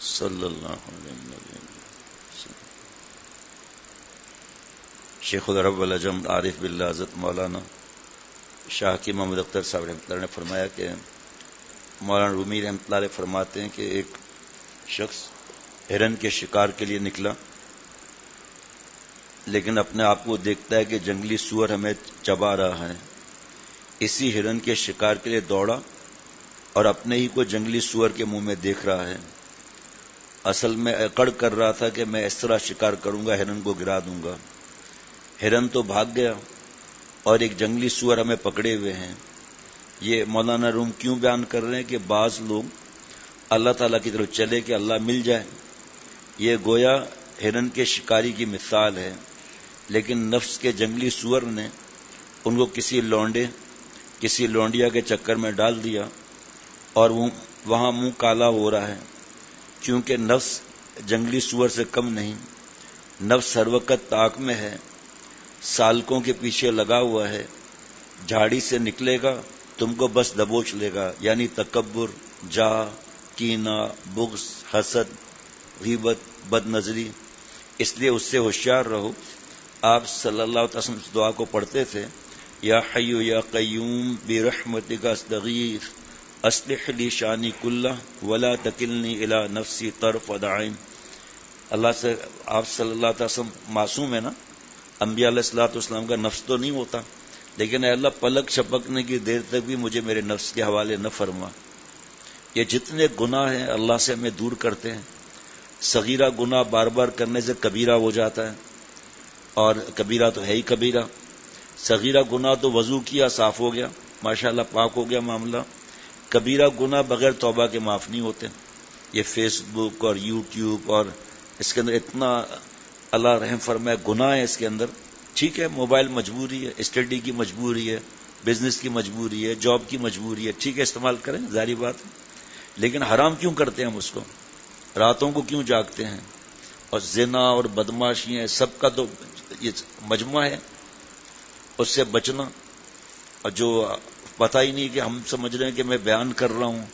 صلی اللہ علیہ وسلم. شیخ العرب العجم عارف باللہ حضرت مولانا شاہ کی محمد اختر صاحب رحمۃ اللہ نے فرمایا کہ مولانا رومی رحمۃ اللہ علیہ فرماتے ہیں کہ ایک شخص ہرن کے شکار کے لیے نکلا، لیکن اپنے آپ کو دیکھتا ہے کہ جنگلی سور ہمیں چبا رہا ہے. اسی ہرن کے شکار کے لیے دوڑا اور اپنے ہی کو جنگلی سور کے منہ میں دیکھ رہا ہے. اصل میں اکڑ کر رہا تھا کہ میں اس طرح شکار کروں گا، ہرن کو گرا دوں گا. ہرن تو بھاگ گیا اور ایک جنگلی سور ہمیں پکڑے ہوئے ہیں. یہ مولانا روم کیوں بیان کر رہے ہیں کہ بعض لوگ اللہ تعالیٰ کی طرف چلے کہ اللہ مل جائے. یہ گویا ہرن کے شکاری کی مثال ہے، لیکن نفس کے جنگلی سور نے ان کو کسی لونڈیا کے چکر میں ڈال دیا اور وہاں منہ کالا ہو رہا ہے. کیونکہ نفس جنگلی سور سے کم نہیں. نفس ہر وقت طاق میں ہے، سالکوں کے پیچھے لگا ہوا ہے. جھاڑی سے نکلے گا تم کو بس دبوچ لے گا، یعنی تکبر، جاہ، کینہ، بغض، حسد، غیبت، بد نظری. اس لیے اس سے ہوشیار رہو. آپ صلی اللہ علیہ وسلم اس دعا کو پڑھتے تھے، یا حی یا قیوم برحمتک استغیث اصلح لی شانی کلہ ولا تکلنی الی نفسی طرفۃ عین. اللہ سے آپ صلی اللہ علیہ وسلم معصوم ہے نا، انبیاء علیہ الصلوۃ والسلام کا نفس تو نہیں ہوتا، لیکن اے اللہ پلک چھپکنے کی دیر تک بھی مجھے میرے نفس کے حوالے نہ فرما. یہ جتنے گناہ ہیں اللہ سے ہمیں دور کرتے ہیں. صغیرہ گناہ بار بار کرنے سے کبیرہ ہو جاتا ہے، اور کبیرہ تو ہے ہی کبیرہ. صغیرہ گناہ تو وضو کیا صاف ہو گیا، ماشاءاللہ پاک ہو گیا معاملہ. کبیرہ گناہ بغیر توبہ کے معاف نہیں ہوتے. یہ فیس بک اور یوٹیوب اور اس کے اندر اتنا اللہ رحم فرمائے گناہ ہے اس کے اندر. ٹھیک ہے موبائل مجبوری ہے، اسٹڈی کی مجبوری ہے، بزنس کی مجبوری ہے، جاب کی مجبوری ہے، ٹھیک ہے استعمال کریں، ظاہری بات ہے. لیکن حرام کیوں کرتے ہیں ہم اس کو؟ راتوں کو کیوں جاگتے ہیں؟ اور زنا اور بدماشیاں سب کا تو یہ مجموعہ ہے. اس سے بچنا. اور جو پتہ ہی نہیں کہ ہم سمجھ رہے ہیں کہ میں بیان کر رہا ہوں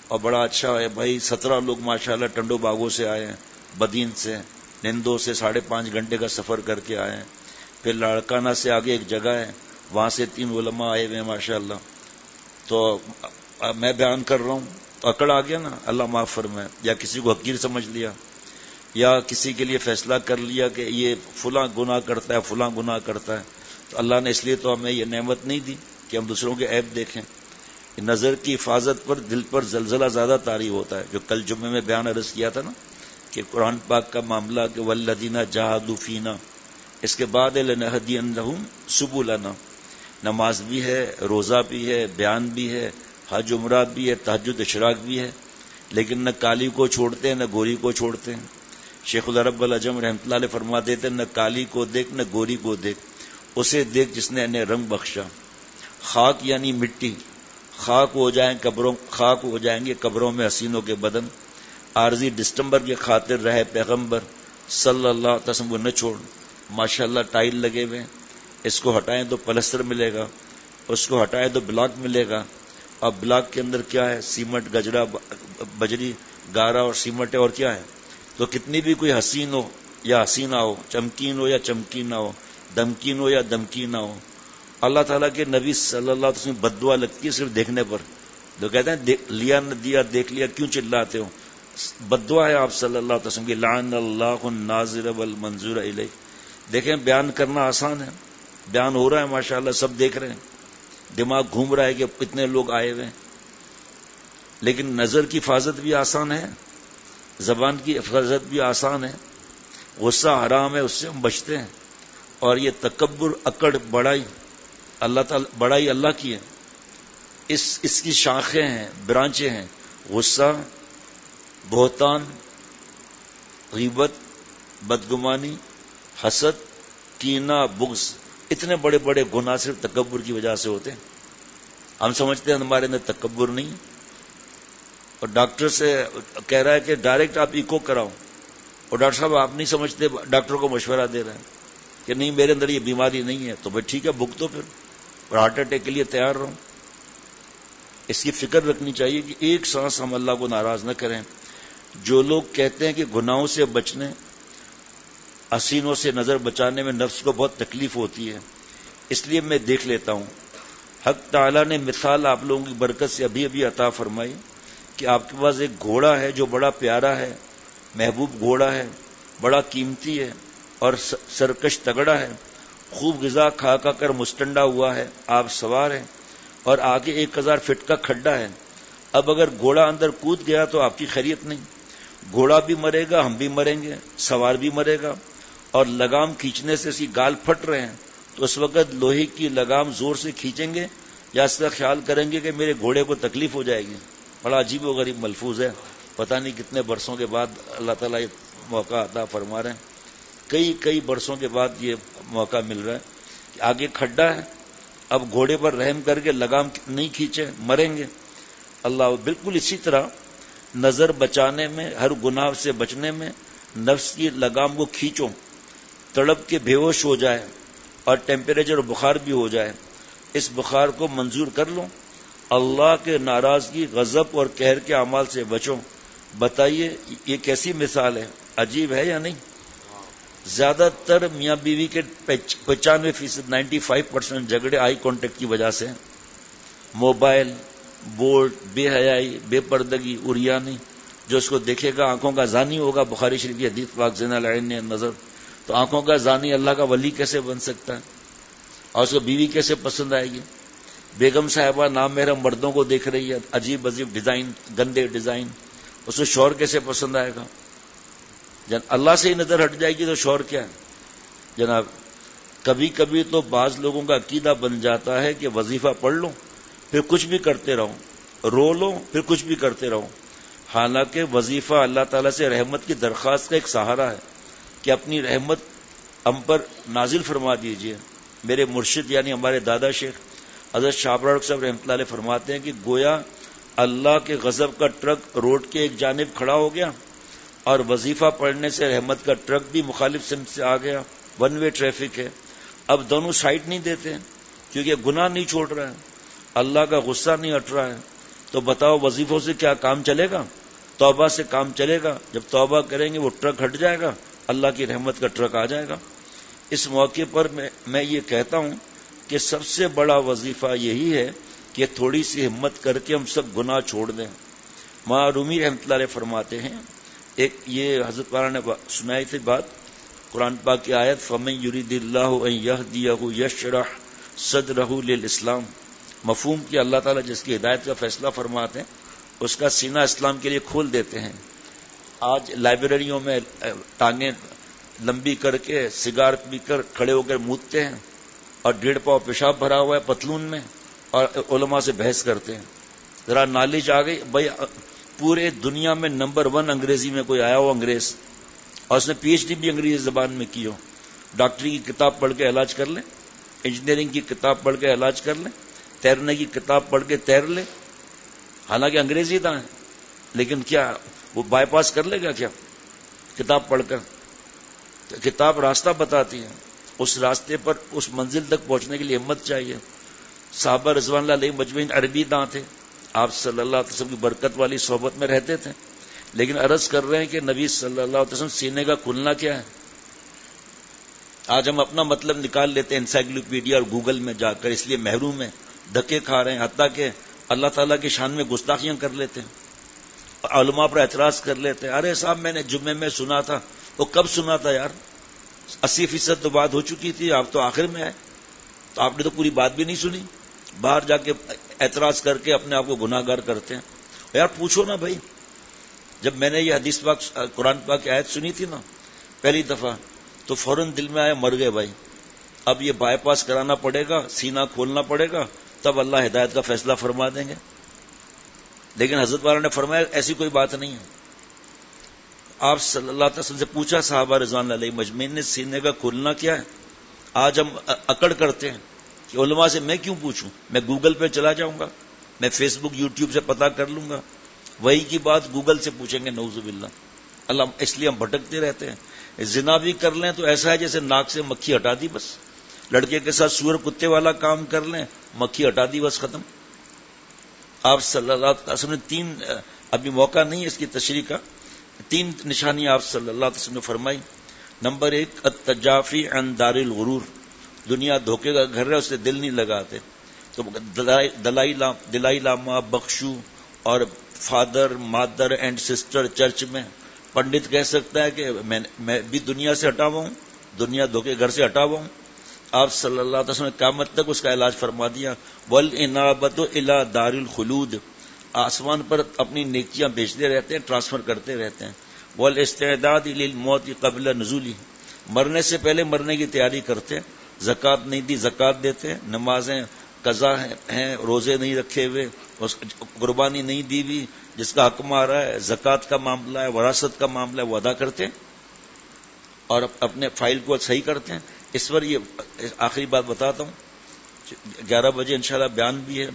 اور بڑا اچھا ہے بھائی. 17 لوگ ماشاءاللہ ٹنڈو باغوں سے آئے ہیں، بدین سے، نندو سے 5.5 گھنٹے کا سفر کر کے آئے ہیں. پھر لاڑکانہ سے آگے ایک جگہ ہے، وہاں سے 3 علماء آئے ہوئے ہیں ماشاءاللہ. تو میں بیان کر رہا ہوں تو اکڑ آ گیا نا، اللہ معاف فرمائے. یا کسی کو حقیر سمجھ لیا، یا کسی کے لیے فیصلہ کر لیا کہ یہ فلاں گناہ کرتا ہے، فلاں گناہ کرتا ہے. تو اللہ نے اس لیے تو ہمیں یہ نعمت نہیں دی کہ ہم دوسروں کے عیب دیکھیں. نظر کی حفاظت پر دل پر زلزلہ زیادہ طاری ہوتا ہے، جو کل جمعے میں بیان عرض کیا تھا نا کہ قرآن پاک کا معاملہ کہ والذین جاہدوا فینا، اس کے بعد لنہدینہم سبلنا. نماز بھی ہے، روزہ بھی ہے، بیان بھی ہے، حج عمرہ بھی ہے، تہجد اشراق بھی ہے، لیکن نہ کالی کو چھوڑتے ہیں نہ گوری کو چھوڑتے ہیں. شیخ العرب العجم رحمۃ اللہ علیہ فرماتے تھے نہ کالی کو دیکھ نہ گوری کو دیکھ، اسے دیکھ جس نے انہیں رنگ بخشا. خاک یعنی مٹی، خاک ہو جائیں گے قبروں میں حسینوں کے بدن. عارضی دسمبر کے خاطر رہے پیغمبر صلی اللہ علیہ وسلم کو نہ چھوڑ. ماشاءاللہ ٹائل لگے ہوئے، اس کو ہٹائیں تو پلستر ملے گا، اس کو ہٹائیں تو بلاک ملے گا. اب بلاک کے اندر کیا ہے؟ سیمنٹ، گجرا، بجری، گارا اور سیمنٹ ہے. اور کیا ہے؟ تو کتنی بھی کوئی حسین ہو یا حسینہ ہو، چمکین ہو یا چمکین نہ ہو، دمکین ہو یا دمکین نہ ہو، اللہ تعالیٰ کے نبی صلی اللہ علیہ وسلم بد دعا لگتی ہے صرف دیکھنے پر. تو کہتے ہیں لیا نہ دیا، دیکھ لیا کیوں چلاتے ہو؟ بد دعا ہے آپ صلی اللہ علیہ وسلم کی، لعن اللہ الناظر والمنظور الیہ. دیکھیں بیان کرنا آسان ہے، بیان ہو رہا ہے ماشاءاللہ، سب دیکھ رہے ہیں، دماغ گھوم رہا ہے کہ کتنے لوگ آئے ہوئے ہیں. لیکن نظر کی حفاظت بھی آسان ہے، زبان کی حفاظت بھی آسان ہے. غصہ حرام ہے، اس سے ہم بچتے ہیں. اور یہ تکبر، اکڑ، بڑائی، اللہ تعالی بڑائی اللہ کی ہے. اس کی شاخیں ہیں، برانچیں ہیں. غصہ، بہتان، غیبت، بدگمانی، حسد، کینہ، بغض، اتنے بڑے بڑے گناہ صرف تکبر کی وجہ سے ہوتے ہیں. ہم سمجھتے ہیں ہمارے اندر تکبر نہیں. اور ڈاکٹر سے کہہ رہا ہے کہ ڈائریکٹ آپ ایکو کراؤ، اور ڈاکٹر صاحب آپ نہیں سمجھتے، ڈاکٹر کو مشورہ دے رہے ہیں کہ نہیں میرے اندر یہ بیماری نہیں ہے. تو بھائی ٹھیک ہے بک دو پھر، اور ہارٹ اٹیک کے لیے تیار رہو. اس کی فکر رکھنی چاہیے کہ ایک سانس ہم اللہ کو ناراض نہ کریں. جو لوگ کہتے ہیں کہ گناہوں سے بچنے، حسینوں سے نظر بچانے میں نفس کو بہت تکلیف ہوتی ہے، اس لیے میں دیکھ لیتا ہوں. حق تعالیٰ نے مثال آپ لوگوں کی برکت سے ابھی ابھی عطا فرمائی کہ آپ کے پاس ایک گھوڑا ہے جو بڑا پیارا ہے، محبوب گھوڑا ہے، بڑا قیمتی ہے اور سرکش تگڑا ہے، خوب غذا کھا کھا کر مستنڈا ہوا ہے، آپ سوار ہیں اور آگے 1000 فٹ کا کھڈا ہے. اب اگر گھوڑا اندر کود گیا تو آپ کی خیریت نہیں، گھوڑا بھی مرے گا، ہم بھی مریں گے، سوار بھی مرے گا. اور لگام کھینچنے سے اسی گال پھٹ رہے ہیں تو اس وقت لوہے کی لگام زور سے کھینچیں گے یا اس کا خیال کریں گے کہ میرے گھوڑے کو تکلیف ہو جائے گی؟ بڑا عجیب و غریب ملفوظ ہے. پتہ نہیں کتنے برسوں کے بعد اللہ تعالیٰ یہ موقع عطا فرما رہے ہیں، کئی برسوں کے بعد یہ موقع مل رہا ہے کہ آگے کھڈا ہے، اب گھوڑے پر رحم کر کے لگام نہیں کھینچے، مریں گے. اللہ بالکل اسی طرح نظر بچانے میں، ہر گناہ سے بچنے میں نفس کی لگام کو کھینچو، تڑپ کے بے ہوش ہو جائے اور ٹیمپریچر اور بخار بھی ہو جائے، اس بخار کو منظور کر لو. اللہ کے ناراضگی، غضب اور قہر کے اعمال سے بچو. بتائیے یہ کیسی مثال ہے؟ عجیب ہے یا نہیں؟ زیادہ تر میاں بیوی کے 95%، 95% جھگڑے آئی کانٹیکٹ کی وجہ سے. موبائل، بورڈ، بے حیائی، بے پردگی، عریانی. جو اس کو دیکھے گا آنکھوں کا زانی ہوگا. بخاری شریف کی حدیث پاک زنا العین نظر. تو آنکھوں کا زانی اللہ کا ولی کیسے بن سکتا ہے؟ اور اس کو بیوی کیسے پسند آئے گی؟ بیگم صاحبہ نامحرم مردوں کو دیکھ رہی ہے، عجیب عجیب ڈیزائن، گندے ڈیزائن، اس کو شوہر کیسے پسند آئے گا؟ اللہ سے ہی نظر ہٹ جائے گی تو شوہر کیا ہے جناب؟ کبھی کبھی تو بعض لوگوں کا عقیدہ بن جاتا ہے کہ وظیفہ پڑھ لو پھر کچھ بھی کرتے رہو، رو لو پھر کچھ بھی کرتے رہو. حالانکہ وظیفہ اللہ تعالیٰ سے رحمت کی درخواست کا ایک سہارا ہے کہ اپنی رحمت ہم پر نازل فرما دیجئے. میرے مرشد یعنی ہمارے دادا شیخ حضرت شاہ ابرار صاحب رحمۃ اللہ علیہ فرماتے ہیں کہ گویا اللہ کے غضب کا ٹرک روڈ کے ایک جانب کھڑا ہو گیا اور وظیفہ پڑھنے سے رحمت کا ٹرک بھی مخالف سمت سے آ گیا. ون وے ٹریفک ہے. اب دونوں سائڈ نہیں دیتے کیونکہ گناہ نہیں چھوڑ رہا ہے، اللہ کا غصہ نہیں ہٹ رہا ہے. تو بتاؤ وظیفوں سے کیا کام چلے گا؟ توبہ سے کام چلے گا. جب توبہ کریں گے وہ ٹرک ہٹ جائے گا، اللہ کی رحمت کا ٹرک آ جائے گا. اس موقع پر میں یہ کہتا ہوں کہ سب سے بڑا وظیفہ یہی ہے کہ تھوڑی سی ہمت کر کے ہم سب گناہ چھوڑ دیں. ماں رومی رحمۃ اللہ علیہ فرماتے ہیں، ایک یہ حضرت والا نے سنائی تھی بات، قرآن پاک کی آیت فَمَن يُرِدِ اللَّهُ أَن يَهْدِيَهُ يَشْرَحْ صَدْرَهُ لِلْإِسْلَامِ. مفہوم کہ اللہ تعالیٰ جس کی ہدایت کا فیصلہ فرماتے ہیں اس کا سینہ اسلام کے لیے کھول دیتے ہیں. آج لائبریریوں میں ٹانگیں لمبی کر کے سگار پی کر کھڑے ہو کر مودتے ہیں اور 1.5 پاؤ پیشاب بھرا ہوا ہے پتلون میں اور علماء سے بحث کرتے ہیں. ذرا نالج آ گئی بھائی. پورے دنیا میں نمبر 1 انگریزی میں کوئی آیا ہو انگریز اور اس نے پی ایچ ڈی بھی انگریزی زبان میں کی ہو، ڈاکٹری کی کتاب پڑھ کے علاج کر لیں، انجینئرنگ کی کتاب پڑھ کے علاج کر لیں، تیرنے کی کتاب پڑھ کے تیر لیں، حالانکہ انگریزی تھا، لیکن کیا وہ بائی پاس کر لے گا کیا کتاب پڑھ کر؟ کتاب راستہ بتاتی ہے، اس راستے پر اس منزل تک پہنچنے کے لیے ہمت چاہیے. صحابہ رضوان اللہ علیہ مجمعین عربی داں تھے، آپ صلی اللہ علیہ وسلم کی برکت والی صحبت میں رہتے تھے، لیکن عرض کر رہے ہیں کہ نبی صلی اللہ علیہ وسلم سینے کا کھلنا کیا ہے؟ آج ہم اپنا مطلب نکال لیتے ہیں انسائکلوپیڈیا اور گوگل میں جا کر، اس لیے محروم ہیں، دھکے کھا رہے ہیں، حتیٰ کہ اللہ تعالیٰ کی شان میں گستاخیاں کر لیتے ہیں، علماء پر اعتراض کر لیتے ہیں. ارے صاحب میں نے جمعے میں سنا تھا. وہ کب سنا تھا یار؟ 80% تو بات ہو چکی تھی، آپ تو آخر میں آئے تو آپ نے تو پوری بات بھی نہیں سنی. باہر جا کے اعتراض کر کے اپنے آپ کو گناہ گار کرتے ہیں. یار پوچھو نا بھائی. جب میں نے یہ حدیث پاک قرآن پاک کی آیت سنی تھی نا پہلی دفعہ تو فوراً دل میں آیا مر گئے بھائی، اب یہ بائی پاس کرانا پڑے گا، سینہ کھولنا پڑے گا، تب اللہ ہدایت کا فیصلہ فرما دیں گے. لیکن حضرت والا نے فرمایا ایسی کوئی بات نہیں ہے. آپ صلی اللہ علیہ وسلم سے پوچھا صحابہ رضوان علیہ مجمعین نے سینے کا کھولنا کیا ہے؟ آج ہم اکڑ کرتے ہیں کہ علماء سے میں کیوں پوچھوں، میں گوگل پہ چلا جاؤں گا، میں فیس بک یوٹیوب سے پتہ کر لوں گا. وہی کی بات گوگل سے پوچھیں گے نعوذ باللہ. اللہ اس لیے ہم بھٹکتے رہتے ہیں. زنا بھی کر لیں تو ایسا ہے جیسے ناک سے مکھی ہٹا دی بس. لڑکے کے ساتھ سور کتے والا کام کر لیں، مکھی ہٹا دی بس ختم. آپ صلی اللہ علیہ وسلم نے 3 ابھی موقع نہیں ہے اس کی تشریح کا، تین نشانی آپ صلی اللہ علیہ وسلم نے فرمائی. نمبر 1 التجافی عن دار الغرور، دنیا دھوکے کا گھر ہے، اسے دل نہیں لگاتے. تو دلائی لاما بخشو اور فادر مادر اینڈ سسٹر چرچ میں پنڈت کہہ سکتا ہے کہ میں بھی دنیا سے ہٹا ہوا ہوں، دنیا دھوکے گھر سے ہٹا ہوا ہوں. آپ صلی اللہ علیہ وسلم نے قیامت تک اس کا علاج فرما دیا. والانابۃ الی دار الخلود، آسمان پر اپنی نیکیاں بیچتے رہتے ہیں، ٹرانسفر کرتے رہتے ہیں. والاستعداد للموت قبل نزولی، مرنے سے پہلے مرنے کی تیاری کرتے ہیں. زکوٰۃ نہیں دی زکوٰۃ دیتے ہیں، نمازیں قضا ہیں، روزے نہیں رکھے ہوئے، قربانی نہیں دی ہوئی، جس کا حق آ رہا ہے، زکوٰۃ کا معاملہ ہے، وراثت کا معاملہ ہے، وہ ادا کرتے ہیں اور اپنے فائل کو صحیح کرتے ہیں. اس پر یہ آخری بات بتاتا ہوں. 11 بجے انشاءاللہ بیان بھی ہے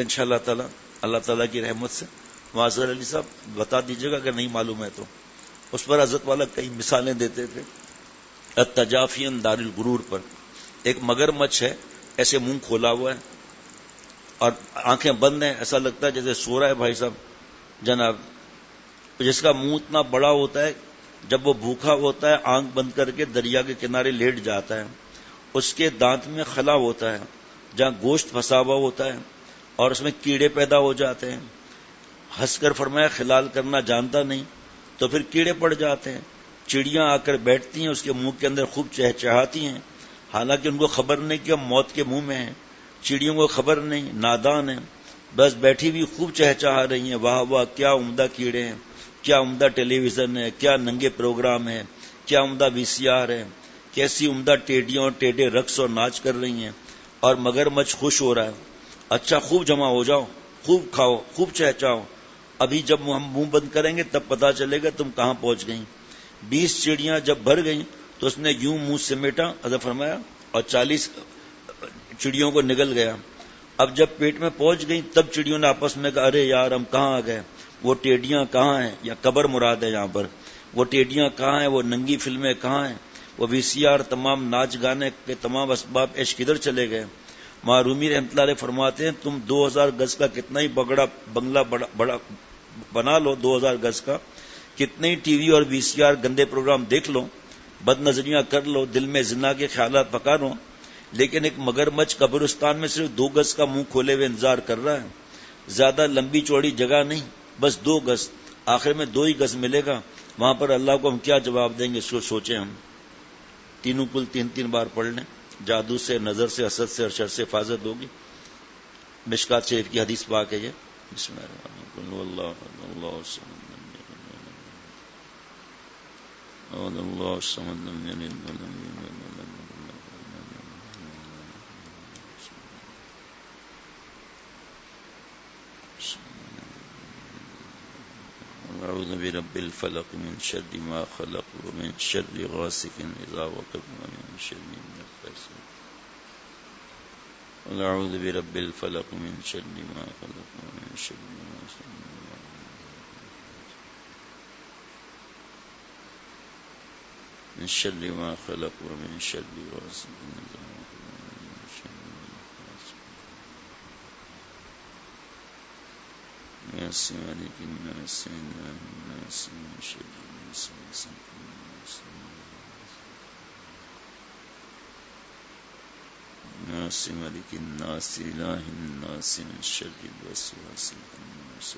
انشاءاللہ تعالی، اللہ تعالیٰ کی رحمت سے. معذر علی صاحب بتا دیجیے گا اگر نہیں معلوم ہے تو. اس پر حضرت والا کئی مثالیں دیتے تھے. التجافی عن دار الغرور پر ایک مگر مچھ ہے، ایسے منہ کھولا ہوا ہے اور آنکھیں بند ہیں، ایسا لگتا ہے جیسے سو رہا ہے بھائی صاحب جناب. جس کا منہ اتنا بڑا ہوتا ہے، جب وہ بھوکا ہوتا ہے آنکھ بند کر کے دریا کے کنارے لیٹ جاتا ہے. اس کے دانت میں خلا ہوتا ہے جہاں گوشت پھنسا ہوا ہوتا ہے اور اس میں کیڑے پیدا ہو جاتے ہیں. ہنس کر فرمایا خلال کرنا جانتا نہیں تو پھر کیڑے پڑ جاتے ہیں. چڑیاں آ کر بیٹھتی ہیں اس کے منہ کے اندر، خوب چہچہاتی ہیں، حالانکہ ان کو خبر نہیں کہ ہم موت کے منہ میں ہیں. چڑیوں کو خبر نہیں، نادان ہیں، بس بیٹھی بھی خوب چہچہا رہی ہیں. واہ واہ کیا عمدہ کیڑے ہیں، کیا عمدہ ٹیلی ویژن ہے، کیا ننگے پروگرام ہے، کیا عمدہ VCR ہے، کیسی عمدہ ٹیڈیاں اور ٹیڈے رقص اور ناچ کر رہی ہیں. اور مگر مچھ خوش ہو رہا ہے. اچھا خوب جمع ہو جاؤ، خوب کھاؤ، خوب چہچاؤ، ابھی جب ہم منہ بند کریں گے تب پتا چلے گا تم کہاں پہنچ گئیں. 20 چڑیاں جب بھر گئیں تو اس نے یوں منہ سمیٹا، حضرت فرمایا، اور 40 چڑیوں کو نگل گیا. اب جب پیٹ میں پہنچ گئیں تب چڑیوں نے آپس میں کہا ارے یار ہم کہاں آ گئے، وہ ٹیڈیاں کہاں ہیں، یا قبر مراد ہے یہاں پر، وہ ٹیڈیاں کہاں ہیں، وہ ننگی فلمیں کہاں ہیں، وہ VCR تمام ناچ گانے کے تمام اسباب عشق کدھر چلے گئے. معرومی رحمۃ اللہ علیہ فرماتے ہیں تم 2000 گز کا کتنا ہی بنگلہ بڑا بنا لو، 2000 گز کا کتنے ہی TV اور VCR گندے پروگرام دیکھ لو، بد نظریاں کر لو، دل میں زنا کے خیالات پکا لو، لیکن ایک مگر مچھ قبرستان میں صرف 2 گز کا منہ کھولے ہوئے انتظار کر رہا ہے. زیادہ لمبی چوڑی جگہ نہیں، بس 2 گز، آخر میں 2 ہی گز ملے گا. وہاں پر اللہ کو ہم کیا جواب دیں گے؟ سوچیں. ہم تینوں کل 3 بار پڑھ لیں. جادو سے، نظر سے، حسد سے اور شر سے حفاظت ہوگی. مشکات شریف کی حدیث پاک ہے یہ. بسم اللہ الرحمن الرحیم. اللہ الصمد لم یلد ولم یولد اعوذ برب الفلق من شر ما خلق ومن شر غاسق اذا وقب ومن شر النفاثات. اعوذ برب الفلق من شر ما خلق ومن شر من شر ما خلق ومن شر غاسق اذا وقب ومن شر الناس مالك الناس إله الناس من شر الوسواس الناس مالك الناس إله الناس من شر الوسواس الناس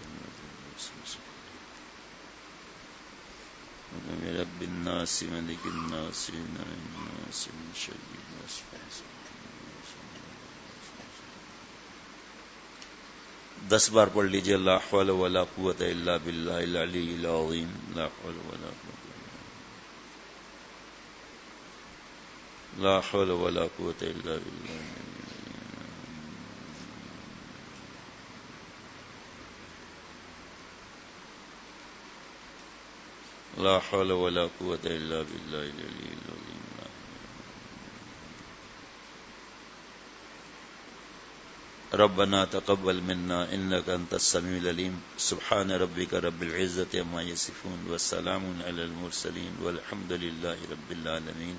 رب الناس مالك الناس إله الناس من شر الوسواس. 10 بار پڑھ لیجئے. لا حول ولا قوت الا باللہ العلی العظیم. لا حول ولا قوت لا حول ولا قوت الا باللہ. لا حول ولا قوت الا باللہ العلی العظیم. ربنا تقبل منا انك انت السميع العليم. سبحان ربك رب العزة عما يصفون وسلام على المرسلين والحمد لله رب العالمين.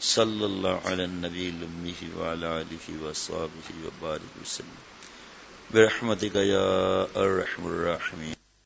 صلى الله على النبي الأمي وعلى آله وصحبه وبارك وسلم برحمتك يا أرحم الراحمين.